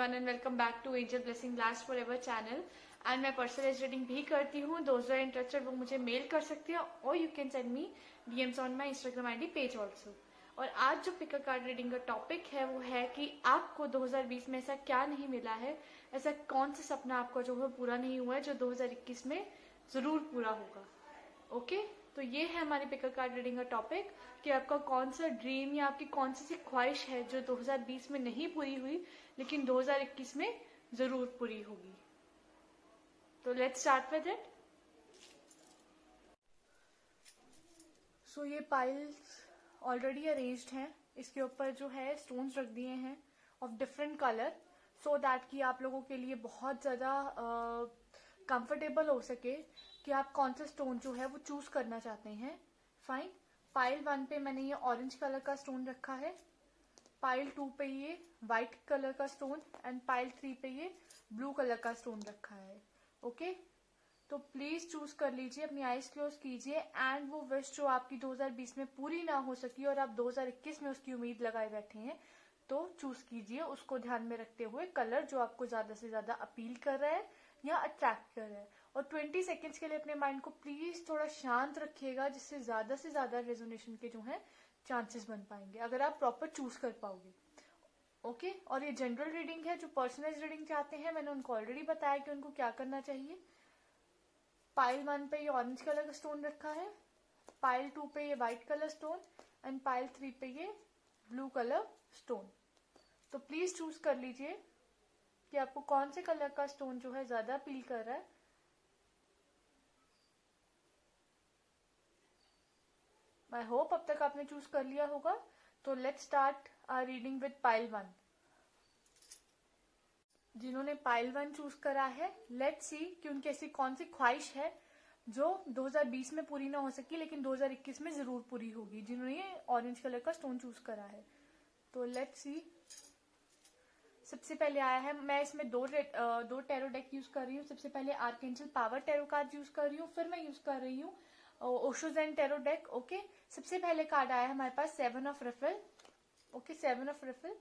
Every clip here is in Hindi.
Everyone and welcome back to angel blessing last for ever channel. And मैं पर्सनलाइज रीडिंग भी करती हूँ। दोस्त आर इंटरेस्टेड वो मुझे मेल कर सकते हैं और you can send me DMs on my Instagram ID page also. और आज जो पिक अ कार्ड रीडिंग का टॉपिक है वो है कि आपको 2020 में ऐसा क्या नहीं मिला है, ऐसा कौन सा सपना आपका जो है पूरा नहीं हुआ है जो 2021 में जरूर पूरा होगा। ओके तो ये है हमारी पिक अ कार्ड रीडिंग का टॉपिक कि आपका कौन सा ड्रीम या आपकी कौन सी ख्वाहिश है जो 2020 में नहीं पूरी हुई लेकिन 2021 में जरूर पूरी होगी। तो लेट्स स्टार्ट विद इट। सो ये पाइल्स ऑलरेडी अरेंज्ड हैं, इसके ऊपर जो है स्टोन्स रख दिए हैं of different colour so that कि आप लोगों के लिए बहुत ज़्यादा कंफर्टेबल हो सके कि आप कौन सा स्टोन जो है वो चूज करना चाहते हैं। फाइन। पाइल 1 पे मैंने ये ऑरेंज कलर का स्टोन रखा है, पाइल 2 पे ये व्हाइट कलर का स्टोन एंड पाइल 3 पे ये ब्लू कलर का स्टोन रखा है। ओके तो प्लीज चूज कर लीजिए, अपनी आईज क्लोज कीजिए एंड वो विश जो आपकी 2020 में पूरी ना हो सकी और आप 2021 में उसकी उम्मीद लगाए बैठे हैं तो चूज कीजिए उसको ध्यान में रखते हुए कलर जो आपको ज्यादा से ज्यादा अपील कर रहा है या अट्रैक्ट कर रहा है। और 20 सेकेंड्स के लिए अपने माइंड को प्लीज थोड़ा शांत रखिएगा जिससे से ज्यादा रेजोनेशन के जो है चांसेस बन पाएंगे अगर आप प्रॉपर चूज कर पाओगे। ओके और ये जनरल रीडिंग है, जो पर्सनलाइज रीडिंग चाहते हैं मैंने उनको ऑलरेडी बताया कि उनको क्या करना चाहिए। पाइल 1 पे ये ऑरेंज कलर का स्टोन रखा है, पाइल 2 पे ये white colour stone and pile 3 पे ये ब्लू कलर स्टोन। तो प्लीज चूज कर लीजिए कि आपको कौन से कलर का स्टोन जो है ज्यादा अपील कर रहा है। आई होप अब तक आपने चूज कर लिया होगा। तो let's start our reading with pile 1। जिन्होंने पाइल 1 चूज करा है लेट्स सी कि उनकी ऐसी कौन सी ख्वाहिश है जो 2020 में पूरी ना हो सकी लेकिन 2021 में जरूर पूरी होगी। जिन्होंने ये ऑरेंज कलर का स्टोन चूज करा है तो लेट्स सी। सबसे पहले आया है, मैं इसमें दो टैरो डेक यूज कर रही हूँ। सबसे पहले archangel power tarot card use कर रही हूँ, फिर मैं यूज कर रही हूँ Osho zen tarot deck. Okay सबसे पहले कार्ड आया है हमारे पास 7 of Raphael. Okay 7 of Raphael,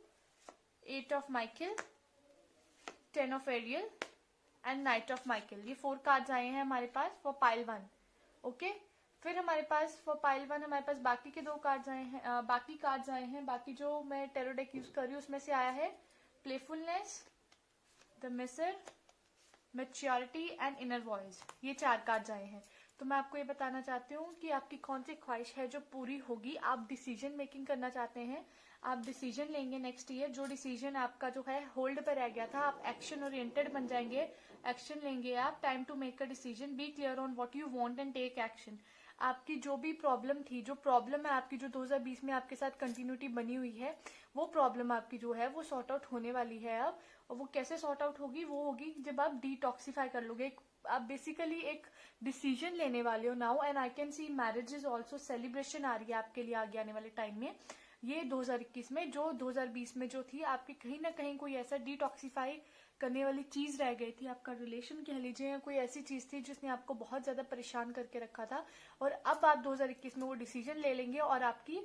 8 of Michael, 10 of Ariel and knight of Michael. ये 4 कार्ड्स आए हैं हमारे पास फॉर पाइल 1। ओके फिर हमारे पास फॉर पाइल 1 हमारे पास बाकी के 2 कार्ड्स आए हैं, बाकी जो मैं टैरो डेक यूज कर रही हूँ उसमें से आया है playfulness, the Misar, maturity and inner voice. ये 4 कार्ड्स आए हैं। तो मैं आपको ये बताना चाहती हूँ कि आपकी कौन सी ख्वाहिश है जो पूरी होगी। आप डिसीजन मेकिंग करना चाहते हैं, आप डिसीजन लेंगे नेक्स्ट ईयर। जो डिसीजन आपका जो है होल्ड पर रह गया था आप एक्शन ओरिएंटेड बन जाएंगे, एक्शन लेंगे आप। Time to make a decision, be clear on what you want and take action. आपकी जो भी प्रॉब्लम थी, जो प्रॉब्लम है आपकी जो 2020 में आपके साथ कंटिन्यूटी बनी हुई है, वो प्रॉब्लम आपकी जो है वो सॉर्ट आउट होने वाली है अब। और वो कैसे सॉर्ट आउट होगी, वो होगी जब आप डिटॉक्सिफाई कर लोगे। आप बेसिकली एक डिसीजन लेने वाले हो now and I can see marriages also, celebration आ रही है आपके लिए आगे आने वाले टाइम में। ये 2021 में जो 2020 में जो थी आपकी कहीं ना कहीं कोई ऐसा डिटॉक्सिफाई करने वाली चीज रह गई थी, आपका रिलेशन कह लीजिए या कोई ऐसी चीज थी जिसने आपको बहुत ज्यादा परेशान करके रखा था। और अब आप 2021 में वो डिसीजन ले लेंगे और आपकी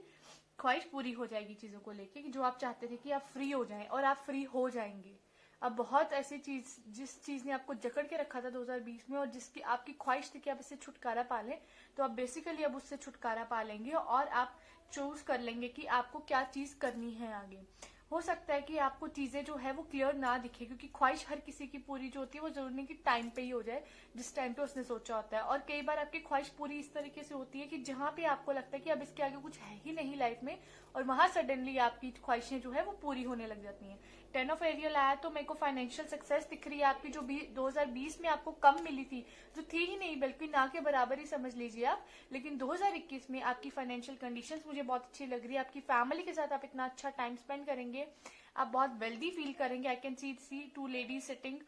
ख्वाहिश पूरी हो जाएगी चीजों को लेके कि जो आप चाहते थे कि आप फ्री हो जाएं, और आप फ्री हो जाएंगे। अब बहुत ऐसी चीज जिस चीज ने आपको जकड़ के रखा था 2020 में और जिसकी आपकी ख्वाहिश थी कि आप इससे छुटकारा पा लें, तो आप बेसिकली अब उससे छुटकारा पा लेंगे और आप चूज कर लेंगे कि आपको क्या चीज करनी है आगे। हो सकता है कि आपको चीजें जो है वो क्लियर ना दिखे, क्योंकि ख्वाहिश हर किसी की पूरी जो होती है वो जरूरी नहीं कि टाइम पे ही हो जाए जिस टाइम पे उसने सोचा होता है। और कई बार आपकी ख्वाहिश पूरी इस तरीके से होती है कि जहां पे आपको लगता है कि अब इसके आगे कुछ है ही नहीं लाइफ में, और वहां सडनली आपकी ख्वाहिशें जो है वो पूरी होने लग जाती हैं। 10 ऑफ एरियल आया तो मेरे को फाइनेंशियल सक्सेस दिख रही है आपकी, जो 2020 में आपको कम मिली थी, जो थी ही नहीं बल्कि ना के बराबर ही समझ लीजिए आप। लेकिन 2021 में आपकी फाइनेंशियल कंडीशंस मुझे बहुत अच्छी लग रही है। आपकी फैमिली के साथ आप इतना अच्छा टाइम स्पेंड करेंगे, आप बहुत वेल्दी फील करेंगे। आई can C 2 ladies sitting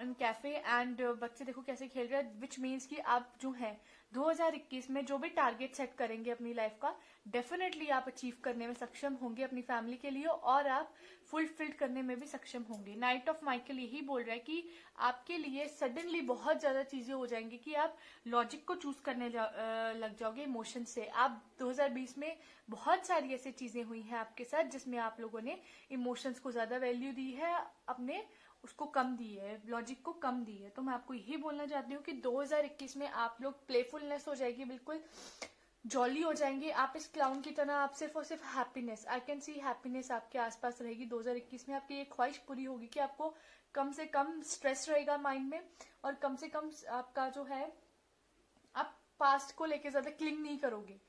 in cafe and बच्चे देखो कैसे खेल रहे हैं, विच मीन्स कि आप जो है 2021 में जो भी टारगेट सेट करेंगे अपनी लाइफ का, डेफिनेटली आप अचीव करने में सक्षम होंगे अपनी फैमिली के लिए, और आप फुलफिल्ड करने में भी सक्षम होंगे। नाइट ऑफ माइकल यही बोल रहा है कि आपके लिए सडनली बहुत ज्यादा चीजें हो जाएंगी कि आप लॉजिक को चूज करने लग जाओगे इमोशन से। आप 2020 में बहुत सारी ऐसी चीजें हुई हैं आपके साथ जिसमें आप लोगों ने इमोशंस को ज्यादा वैल्यू दी है, अपने उसको कम दी है, लॉजिक को कम दी है। तो मैं आपको यही बोलना चाहती हूँ कि 2021 में आप लोग प्लेफुलनेस हो जाएगी, बिल्कुल जॉली हो जाएंगे आप इस क्लाउन की तरह। आप सिर्फ और सिर्फ happiness, I can C happiness आपके आसपास रहेगी 2021 में। आपकी ये ख्वाहिश पूरी होगी कि आपको कम से कम स्ट्रेस रहेगा माइंड में, और कम से कम आपका जो है आप पास्ट को लेके ज्यादा क्लिंग नहीं करोगे।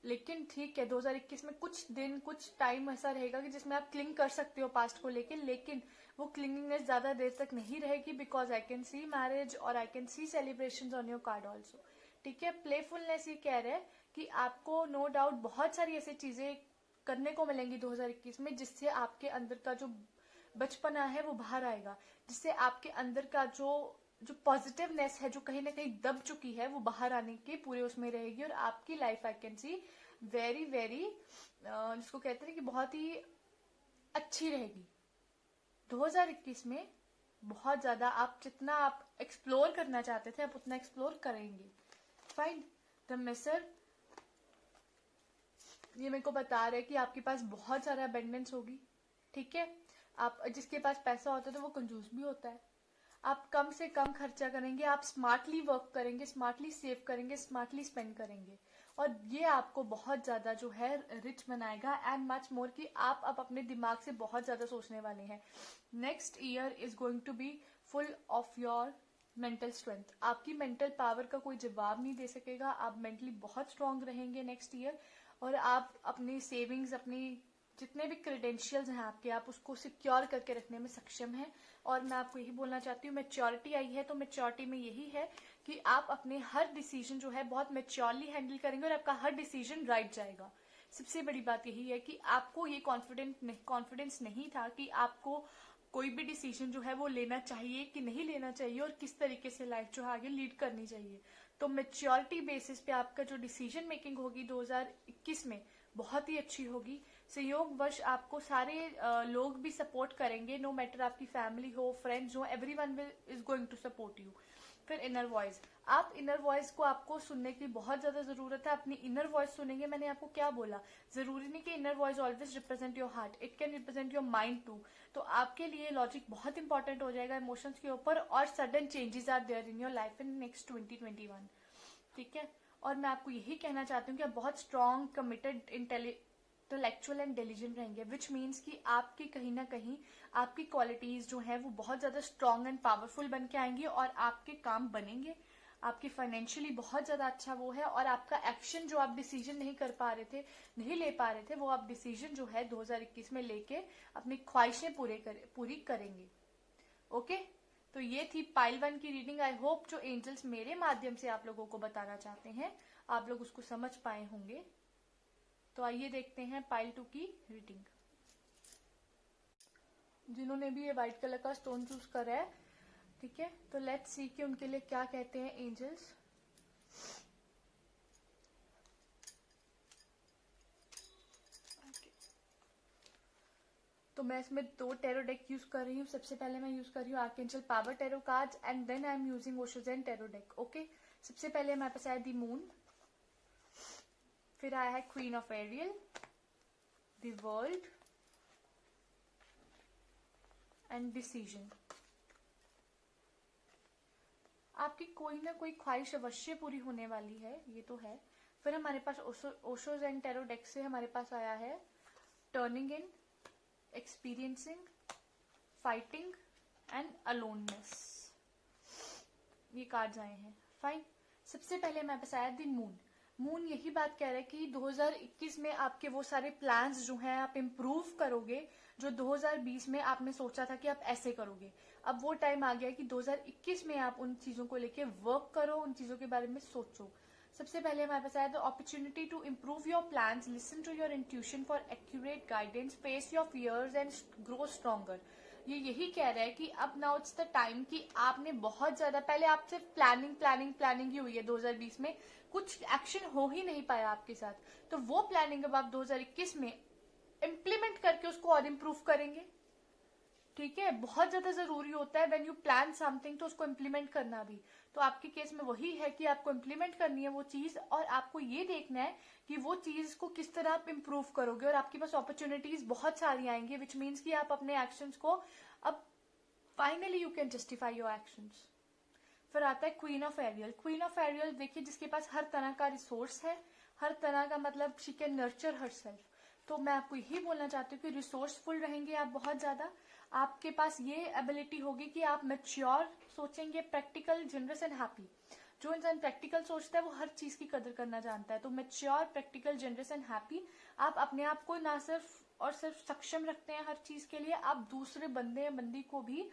लेकिन ठीक है 2021 में कुछ दिन कुछ टाइम ऐसा रहेगा कि जिसमें आप क्लिंग कर सकते हो पास्ट को लेके, लेकिन वो क्लिंगिंगनेस ज्यादा देर तक नहीं रहेगी, because I can see marriage और I can see celebration on your card also. ठीक है, प्लेफुलनेस ये कह रहे हैं कि आपको नो डाउट बहुत सारी ऐसी चीजें करने को मिलेंगी 2021 में, जिससे आपके अंदर का जो बचपना है वो बाहर आएगा, जिससे आपके अंदर का जो पॉजिटिवनेस है जो कहीं ना कहीं दब चुकी है वो बाहर आने के पूरे उसमें रहेगी, और आपकी life I can C very very जिसको कहते हैं कि बहुत ही अच्छी रहेगी 2021 में। बहुत ज्यादा आप जितना आप एक्सप्लोर करना चाहते थे आप उतना एक्सप्लोर करेंगे। फाइन, द मिसर ये मेरे को बता रहे हैं कि आपके पास बहुत सारा अबेंडेंस होगी। ठीक है, आप जिसके पास पैसा होता है तो वो कंजूस भी होता है। आप कम से कम खर्चा करेंगे, आप स्मार्टली वर्क करेंगे, स्मार्टली सेव करेंगे, स्मार्टली स्पेंड करेंगे, और ये आपको बहुत ज्यादा जो है रिच बनाएगा एंड मच मोर कि आप अब अपने दिमाग से बहुत ज्यादा सोचने वाले हैं। Next year is going to be full of your mental strength. आपकी मेंटल पावर का कोई जवाब नहीं दे सकेगा, आप मेंटली बहुत स्ट्रांग रहेंगे नेक्स्ट ईयर, और आप अपनी सेविंग्स, अपनी जितने भी क्रेडेंशियल्स हैं आपके, आप उसको सिक्योर करके रखने में सक्षम हैं। और मैं आपको यही बोलना चाहती हूँ, मैच्योरिटी आई है तो मैच्योरिटी में यही है कि आप अपने हर डिसीजन जो है बहुत मैच्योरली हैंडल करेंगे और आपका हर डिसीजन राइट जाएगा। सबसे बड़ी बात यही है कि आपको ये कॉन्फिडेंस नहीं था कि आपको कोई भी डिसीजन जो है वो लेना चाहिए कि नहीं लेना चाहिए, और किस तरीके से लाइफ जो है आगे लीड करनी चाहिए। तो मैच्योरिटी बेसिस पे आपका जो डिसीजन मेकिंग होगी 2021 में बहुत ही अच्छी होगी। संयोगवश आपको सारे लोग भी सपोर्ट करेंगे, नो मैटर आपकी फैमिली हो, फ्रेंड्स हो, everyone is going to support you. फिर इनर वॉइस, आप इनर वॉइस को आपको सुनने की बहुत ज्यादा जरूरत है। अपनी इनर वॉइस सुनेंगे, मैंने आपको क्या बोला, जरूरी नहीं कि inner voice always represent your heart, it can represent your mind too. तो आपके लिए लॉजिक बहुत इंपॉर्टेंट हो जाएगा इमोशंस के ऊपर, और sudden changes are there in your life in next 2021। ठीक है, और मैं आपको यही कहना चाहती हूँ कि आप बहुत strong, committed, intellectual and intelligent रहेंगे, विच मीन्स कि आपकी कहीं ना कहीं आपकी क्वालिटीज जो है वो बहुत ज्यादा स्ट्रॉन्ग एंड पावरफुल बन के आएंगी, और आपके काम बनेंगे, आपकी फाइनेंशियली बहुत ज्यादा अच्छा वो है, और आपका एक्शन जो आप डिसीजन नहीं कर पा रहे थे, नहीं ले पा रहे थे, वो आप डिसीजन जो है 2021 में लेके अपनी ख्वाहिशें पूरी करेंगे। ओके, तो ये थी पाइल 1 की रीडिंग। आई होप जो एंजल्स मेरे माध्यम से आप लोगों को बताना चाहते हैं आप लोग उसको समझ पाए होंगे। तो आइए देखते हैं पाइल 2 की रीडिंग। जिन्होंने भी ये व्हाइट कलर का स्टोन चूज करा है, ठीक है, तो लेट्स सी कि उनके लिए क्या कहते हैं एंजल्स। तो मैं इसमें 2 टैरो डेक यूज कर रही हूँ। सबसे पहले मैं यूज कर रही हूँ archangel power tarot cards, and then I am using Osho zen tarot deck. Okay, सबसे पहले हमारे पास आया दी मून, फिर आया है queen of Ariel, the world and decision. आपकी कोई ना कोई ख्वाहिश अवश्य पूरी होने वाली है, ये तो है। फिर हमारे पास ओशो ज़ेन टैरो डेक से हमारे पास आया है turning in, experiencing, fighting and aloneness. ये कार्ड्स आए हैं। फाइन, सबसे पहले हमारे पास आया द मून। मून यही बात कह रहा है कि 2021 में आपके वो सारे प्लान्स जो हैं आप इम्प्रूव करोगे, जो 2020 में आपने सोचा था कि आप ऐसे करोगे। अब वो टाइम आ गया कि 2021 में आप उन चीजों को लेके वर्क करो, उन चीजों के बारे में सोचो। सबसे पहले हमारे पास आया the opportunity to improve your plans, listen to your intuition for accurate guidance, face your fears and grow stronger. ये यही कह रहा है कि अब नाउ इट्स द टाइम कि आपने बहुत ज्यादा, पहले आप सिर्फ प्लानिंग ही हुई है 2020 में, कुछ एक्शन हो ही नहीं पाया आपके साथ, तो वो प्लानिंग अब आप 2021 में इम्प्लीमेंट करके उसको और इम्प्रूव करेंगे। ठीक है, बहुत ज्यादा जरूरी होता है व्हेन यू प्लान समथिंग तो उसको इम्प्लीमेंट करना भी। तो आपके केस में वही है कि आपको इम्प्लीमेंट करनी है वो चीज, और आपको ये देखना है कि वो चीज को किस तरह आप इम्प्रूव करोगे, और आपके पास अपॉर्चुनिटीज बहुत सारी आएंगी, विच मीन्स कि आप अपने एक्शंस को अब finally you can justify your actions. फिर आता है queen of Ariel. Queen of Ariel देखिए, जिसके पास हर तरह का रिसोर्स है, हर तरह का, मतलब शी कैन नर्चर हरसेल्फ। तो मैं आपको यही बोलना चाहती हूँ कि रिसोर्सफुल रहेंगे आप बहुत ज्यादा, आपके पास ये एबिलिटी होगी कि आप मैच्योर सोचेंगे, प्रैक्टिकल, जनरस एंड हैप्पी। जो इंसान प्रैक्टिकल सोचता है वो हर चीज की कदर करना जानता है। तो mature, practical, generous and happy. आप अपने आप को ना सिर्फ और सिर्फ सक्षम रखते हैं हर चीज के लिए, आप दूसरे बंदे या बंदी को भी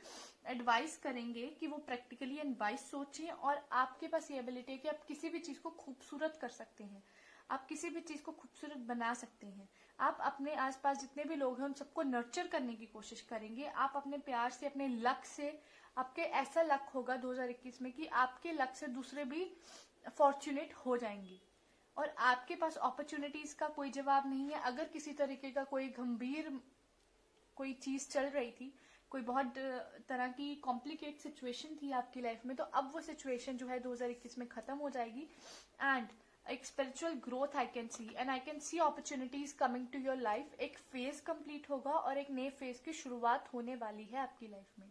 एडवाइस करेंगे कि वो प्रैक्टिकली एंड वाइज सोचें। और आपके पास ये एबिलिटी है कि आप किसी भी चीज को खूबसूरत कर सकते हैं, आप किसी भी चीज को खूबसूरत बना सकते हैं। आप अपने आसपास जितने भी लोग हैं उन सबको नर्चर करने की कोशिश करेंगे। आप अपने प्यार से, अपने लक से, आपके ऐसा लक होगा 2021 में कि आपके लक से दूसरे भी फॉर्चुनेट हो जाएंगे। और आपके पास अपॉर्चुनिटीज का कोई जवाब नहीं है। अगर किसी तरीके का कोई गंभीर कोई चीज चल रही थी, कोई बहुत तरह की कॉम्प्लिकेट सिचुएशन थी आपकी लाइफ में, तो अब वो सिचुएशन जो है 2021 में खत्म हो जाएगी। एंड एक spiritual growth I can see, and I can see opportunities coming to your life. एक फेज कंप्लीट होगा और एक नए फेज की शुरुआत होने वाली है आपकी लाइफ में।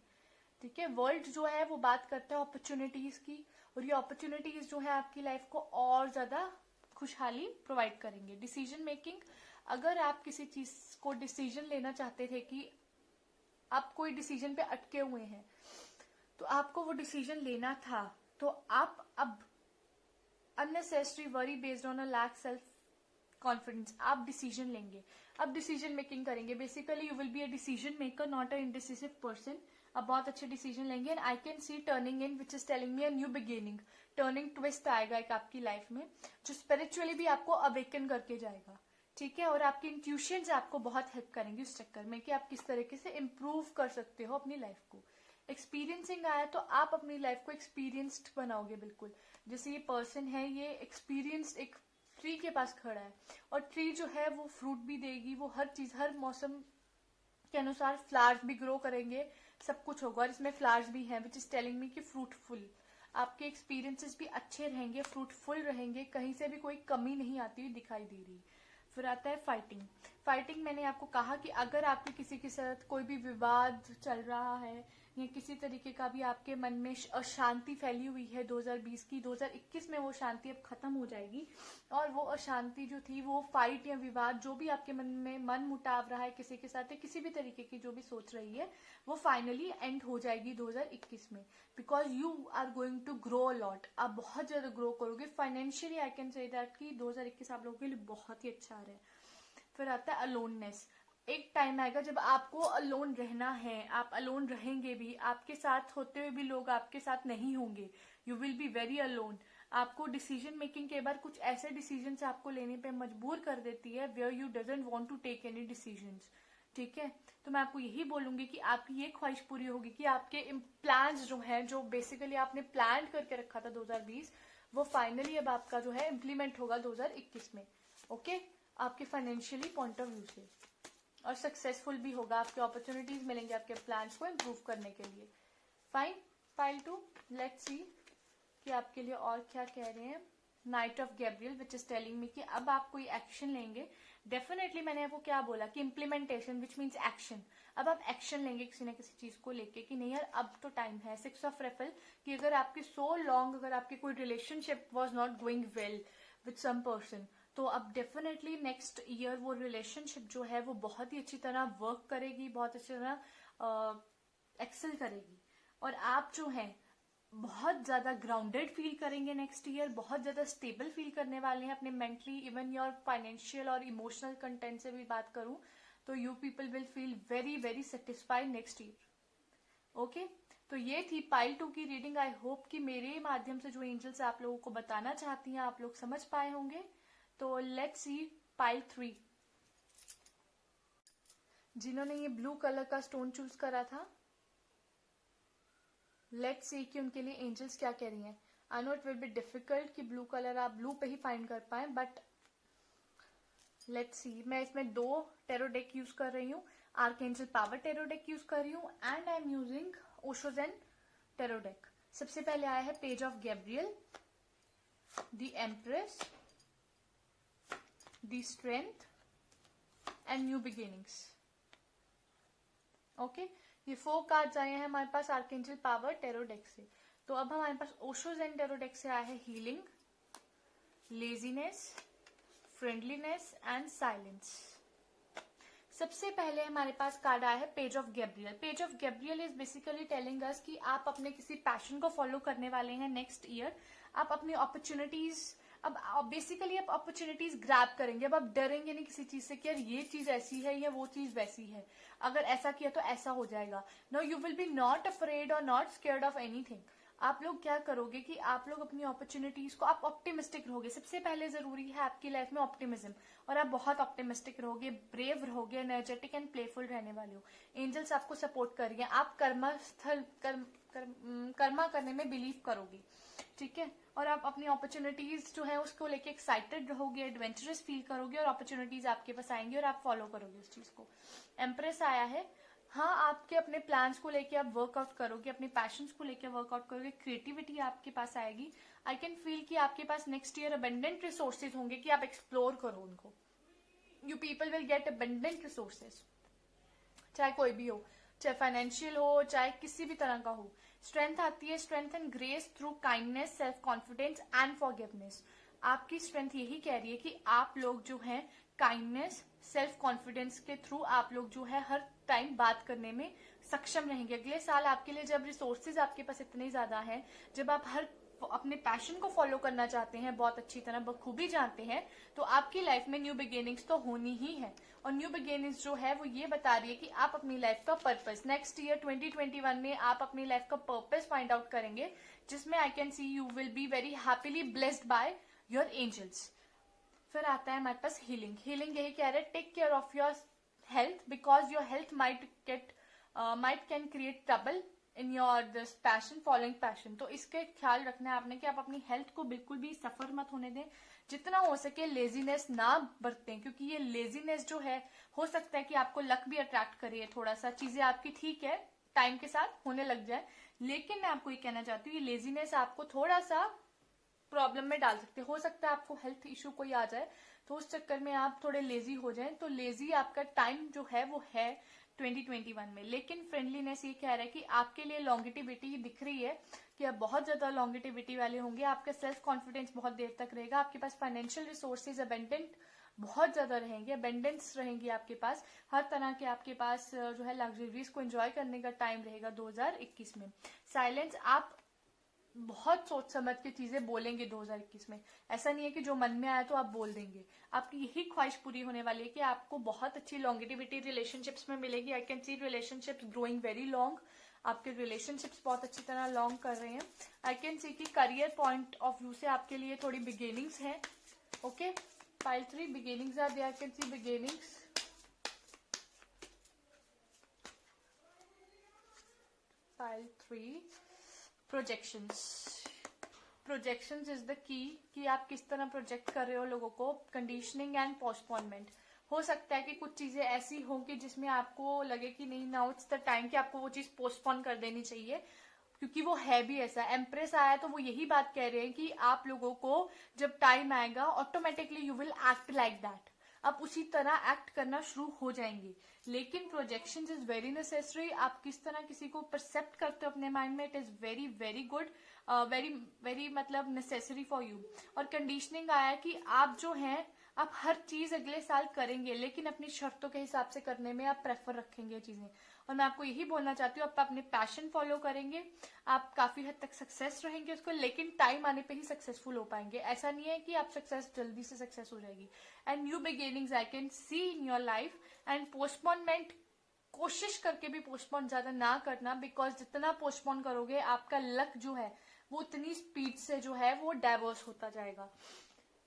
ठीक है, वर्ल्ड जो है वो बात करता है अपॉर्चुनिटीज की, और ये अपॉर्चुनिटीज जो है आपकी लाइफ को और ज्यादा खुशहाली प्रोवाइड करेंगे। डिसीजन मेकिंग, अगर आप किसी चीज को डिसीजन लेना चाहते थे कि आप कोई डिसीजन पे अटके हुए हैं, तो आपको वो डिसीजन लेना था, तो आप अब unnecessary worry based on a lack self confidence आप डिसीजन लेंगे, अब डिसीजन मेकिंग करेंगे। Basically you will be a decision maker, not a indecisive person. अब बहुत अच्छे डिसीजन लेंगे, and I can see turning in which is telling me a new beginning. Turning twist आएगा एक आपकी लाइफ में, जो स्पिरिचुअली भी आपको अवेकन करके जाएगा। ठीक है, और आपकी इंट्यूशंस आपको बहुत हेल्प करेंगी उस चक्कर में कि आप किस तरीके से इम्प्रूव कर सकते हो अपनी लाइफ को। एक्सपीरियंसिंग आया तो आप अपनी लाइफ को एक्सपीरियंस्ड बनाओगे बिल्कुल। जैसे ये पर्सन है, ये एक्सपीरियंस्ड एक ट्री के पास खड़ा है, और ट्री जो है वो फ्रूट भी देगी, वो हर चीज, हर मौसम के अनुसार फ्लावर्स भी ग्रो करेंगे, सब कुछ होगा। और इसमें फ्लावर्स भी हैं, विच इज टेलिंग मी कि फ्रूटफुल। आपके एक्सपीरियंसेस भी अच्छे रहेंगे, फ्रूटफुल रहेंगे, कहीं से भी कोई कमी नहीं आती हुई दिखाई दे रही। फिर आता है फाइटिंग। फाइटिंग मैंने आपको कहा कि अगर आपके किसी के साथ कोई भी विवाद चल रहा है, या किसी तरीके का भी आपके मन में अशांति फैली हुई है 2020 की, 2021 में वो शांति अब खत्म हो जाएगी। और वो अशांति जो थी, वो फाइट या विवाद, जो भी आपके मन में मन मुटाव रहा है किसी के साथ, या किसी भी तरीके की जो भी सोच रही है, वो फाइनली एंड हो जाएगी 2021 में। Because you are going to grow a lot, आप बहुत ज्यादा ग्रो करोगे financially. I can say that कि 2021 आप लोगों के लिए बहुत ही अच्छा आ रहा है। फिर आता है अलोननेस। एक टाइम आएगा जब आपको अलोन रहना है, आप अलोन रहेंगे भी, आपके साथ होते हुए भी लोग आपके साथ नहीं होंगे, you will be very alone. आपको डिसीजन मेकिंग के बाद कुछ ऐसे डिसीजन आपको लेने पे मजबूर कर देती है where you doesn't want to take any decisions. ठीक है, तो मैं आपको यही बोलूंगी कि आपकी ये ख्वाहिश पूरी होगी कि आपके प्लान्स जो हैं, जो बेसिकली आपने प्लान करके रखा था 2020, वो फाइनली अब आपका जो है इम्प्लीमेंट होगा 2021 में। ओके, आपके फाइनेंशियली पॉइंट ऑफ व्यू से, और सक्सेसफुल भी होगा, आपके अपॉर्चुनिटीज मिलेंगे आपके प्लान्स को इम्प्रूव करने के लिए। फाइन, फाइल 2, लेट्स सी कि आपके लिए और क्या कह रहे हैं। Night of Gabriel which is telling मी कि अब आप कोई एक्शन लेंगे। डेफिनेटली मैंने आपको क्या बोला कि इम्प्लीमेंटेशन विच मीन्स एक्शन। अब आप एक्शन लेंगे किसी न किसी चीज को लेके कि नहीं यार अब तो टाइम है। 6 ऑफ रेफल कि अगर आपकी सो लॉन्ग, अगर आपकी कोई relationship was not going well with some person, तो अब डेफिनेटली नेक्स्ट ईयर वो रिलेशनशिप जो है वो बहुत ही अच्छी तरह वर्क करेगी, बहुत अच्छी तरह एक्सेल करेगी, और आप जो है बहुत ज्यादा ग्राउंडेड फील करेंगे नेक्स्ट ईयर, बहुत ज्यादा स्टेबल फील करने वाले हैं अपने मेंटली, इवन योर फाइनेंशियल और इमोशनल कंटेंट से भी बात करूं तो you people will feel very very satisfied next year. Okay, तो ये थी पाइल 2 की रीडिंग। आई होप कि मेरे माध्यम से जो एंजल्स आप लोगों को बताना चाहती हैं आप लोग समझ पाए होंगे। तो लेट्स सी पाइल 3। जिन्होंने ये ब्लू कलर का स्टोन चूज करा था, लेट्स सी कि उनके लिए एंजल्स क्या कह रही हैं। I know it will be difficult कि ब्लू कलर आप ब्लू पे ही फाइंड कर पाए, बट लेट्स सी। मैं इसमें 2 टेरो डेक यूज कर रही हूँ, archangel power tarot deck use कर रही हूँ and I am using Osho zen tarot deck. सबसे पहले आया है page of Gabriel, the empress, the strength and new beginnings. Okay, ये 4 कार्ड्स आए हैं हमारे पास आर्कएंजल पावर टेरो डेक से। तो अब हमारे पास ओशो ज़ेन टेरो डेक से आया है healing, laziness, friendliness and silence. सबसे पहले हमारे पास कार्ड आया है page of Gabriel. Page of Gabriel is basically telling us कि आप अपने किसी पैशन को फॉलो करने वाले हैं नेक्स्ट ईयर। आप अपनी अपॉर्चुनिटीज, अब बेसिकली आप अपॉर्चुनिटीज ग्रैब करेंगे। अब आप डरेंगे नहीं किसी चीज से कि यार ये चीज ऐसी है या वो चीज वैसी है, अगर ऐसा किया तो ऐसा हो जाएगा। No, you will be not afraid और नॉट स्केयर्ड ऑफ एनीथिंग। आप लोग क्या करोगे कि आप लोग अपनी अपॉर्चुनिटीज को, आप ऑप्टिमिस्टिक रहोगे। सबसे पहले जरूरी है आपकी लाइफ में ऑप्टिमिज्म, और आप बहुत ऑप्टिमिस्टिक रहोगे, ब्रेव रहोगे, एनर्जेटिक एंड प्लेफुल रहने वाले हो। एंजल्स आपको सपोर्ट करेंगे, आप कर्मा करने में बिलीव करोगे, ठीक है। और आप अपनी अपॉर्चुनिटीज जो है उसको लेके एक्साइटेड रहोगे, एडवेंचरस फील करोगे, और अपॉर्चुनिटीज आपके पास आएंगी और आप फॉलो करोगे उस चीज को। एम्प्रेस आया है, हाँ, आपके अपने प्लान्स को लेके आप वर्कआउट करोगे, अपने पैशंस को लेके वर्कआउट करोगे, क्रिएटिविटी आपके पास आएगी। आई कैन फील कि आपके पास नेक्स्ट ईयर अबंडेंट रिसोर्सेज होंगे कि आप एक्सप्लोर करो उनको। You people will get abundant resources, चाहे कोई भी हो, चाहे फाइनेंशियल हो, चाहे किसी भी तरह का हो। स्ट्रेंथ आती है, strength and grace through kindness, self confidence and forgiveness. आपकी स्ट्रेंथ यही कह रही है कि आप लोग जो है काइंडनेस, सेल्फ कॉन्फिडेंस के थ्रू आप लोग जो है हर टाइम बात करने में सक्षम रहेंगे। अगले साल आपके लिए जब रिसोर्सेज आपके पास इतने ज्यादा हैं, जब आप हर अपने पैशन को फॉलो करना चाहते हैं, बहुत अच्छी तरह बखूबी जानते हैं, तो आपकी लाइफ में न्यू बिगिनिंग्स तो होनी ही है। और न्यू बिगिनिंग्स जो है वो ये बता रही है कि आप अपनी लाइफ का पर्पस नेक्स्ट ईयर 2021 में आप अपनी लाइफ का पर्पस फाइंड आउट करेंगे, जिसमें I can see you will be very happily blessed by your angels. फिर आता है हमारे पास हीलिंग। हीलिंग यही कह रहे हैं, take care of your health because your health might can create trouble in your this passion, following passion. तो इसके ख्याल रखना है आपने कि आप अपनी हेल्थ को बिल्कुल भी सफर मत होने दें। जितना हो सके लेजीनेस ना बरतें, क्योंकि ये लेजीनेस जो है हो सकता है कि आपको लक भी अट्रैक्ट करे, थोड़ा सा चीजें आपकी ठीक है टाइम के साथ होने लग जाए, लेकिन मैं आपको ये कहना चाहती हूँ ये लेजीनेस आपको थोड़ा सा प्रॉब्लम में डाल सकते। हो सकता है आपको हेल्थ इश्यू कोई आ जाए तो उस चक्कर में आप थोड़े लेजी हो जाएं, तो लेजी आपका टाइम जो है वो है 2021 में। लेकिन फ्रेंडलीनेस ये कह रहा है कि आपके लिए लॉन्गिटिविटी दिख रही है कि आप बहुत ज्यादा लॉन्गिटिविटी वाले होंगे, आपका सेल्फ कॉन्फिडेंस बहुत देर तक रहेगा, आपके पास फाइनेंशियल रिसोर्सेज अबेंडेंट बहुत ज्यादा रहेंगे, अबेंडेंस रहेंगी आपके पास, हर तरह के आपके पास जो है लग्जरीज को एंजॉय करने का टाइम रहेगा 2021 में। साइलेंस, आप बहुत सोच समझ के चीजें बोलेंगे 2021 में। ऐसा नहीं है कि जो मन में आया तो आप बोल देंगे। आपकी यही ख्वाहिश पूरी होने वाली है कि आपको बहुत अच्छी लॉन्गिटिविटी रिलेशनशिप्स में मिलेगी। आई can C relationships growing very long, आपके रिलेशनशिप्स बहुत अच्छी तरह लॉन्ग कर रहे हैं। आई कैन सी कि करियर पॉइंट ऑफ व्यू से आपके लिए थोड़ी बिगिनिंग्स है। Okay, pile 3 beginnings are there. I can see beginnings, pile 3 projections. Projections is the key कि आप किस तरह प्रोजेक्ट कर रहे हो लोगों को। कंडीशनिंग एंड पोस्टपोनमेंट, हो सकता है कि कुछ चीजें ऐसी हों कि जिसमें आपको लगे कि नहीं, नाउ इट्स द टाइम कि आपको वो चीज पोस्टपोन कर देनी चाहिए, क्योंकि वो है भी ऐसा। एम्प्रेस आया तो वो यही बात कह रहे हैं कि आप लोगों को जब टाइम आएगा automatically you will act like that, आप उसी तरह एक्ट करना शुरू हो जाएंगे। लेकिन प्रोजेक्शन इज वेरी नेसेसरी। आप किस तरह किसी को परसेप्ट करते हो अपने माइंड में, it is very very good, very very मतलब नेसेसरी फॉर यू। और कंडीशनिंग आया कि आप जो हैं आप हर चीज अगले साल करेंगे, लेकिन अपनी शर्तों के हिसाब से करने में आप प्रेफर रखेंगे चीजें। और मैं आपको यही बोलना चाहती हूँ, आप अपने पैशन फॉलो करेंगे, आप काफी हद तक सक्सेस रहेंगे उसको, लेकिन टाइम आने पे ही सक्सेसफुल हो पाएंगे। ऐसा नहीं है कि आप सक्सेस जल्दी से सक्सेस हो जाएगी। And new beginnings I can C in your life. And postponement, कोशिश करके भी पोस्टपोन ज्यादा ना करना, बिकॉज जितना पोस्टपोन करोगे आपका लक जो है वो उतनी स्पीड से जो है वो डाइवर्स होता जाएगा।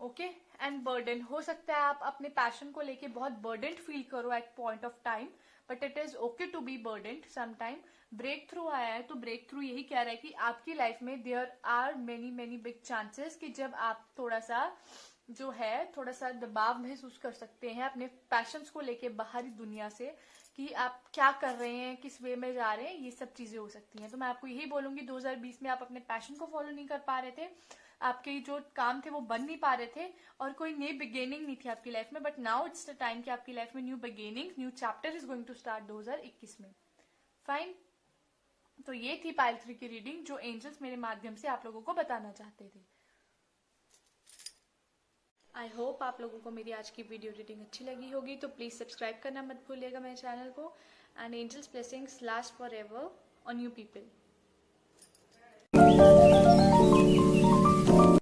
ओके। एंड बर्डन, हो सकता है आप अपने पैशन को लेके बहुत बर्डन फील करो at point of time, but it is okay to be burden some time. Breakthrough आया है तो ब्रेक थ्रू यही कह रहा है कि आपकी लाइफ में there are many many big chances कि जब आप थोड़ा सा जो है थोड़ा सा दबाव महसूस कर सकते हैं अपने पैशंस को लेके बाहरी दुनिया से, कि आप क्या कर रहे हैं, किस वे में जा रहे हैं, ये सब चीजें हो सकती हैं। तो मैं आपको यही बोलूंगी 2020 में आप अपने पैशन को फॉलो नहीं कर पा रहे थे, आपके जो काम थे वो बन नहीं पा रहे थे, और कोई नई बिगेनिंग नहीं थी आपकी लाइफ में, but now it's the time कि आपकी लाइफ में new beginning, new chapter is going to start 2021 में। फाइन। तो ये थी पाइल 3 की रीडिंग जो एंजल्स मेरे माध्यम से आप लोगों को बताना चाहते थे। आई होप आप लोगों को मेरी आज की वीडियो रीडिंग अच्छी लगी होगी, तो प्लीज सब्सक्राइब करना मत भूलिएगा मेरे चैनल को। And angels blessings last for on you यू पीपल।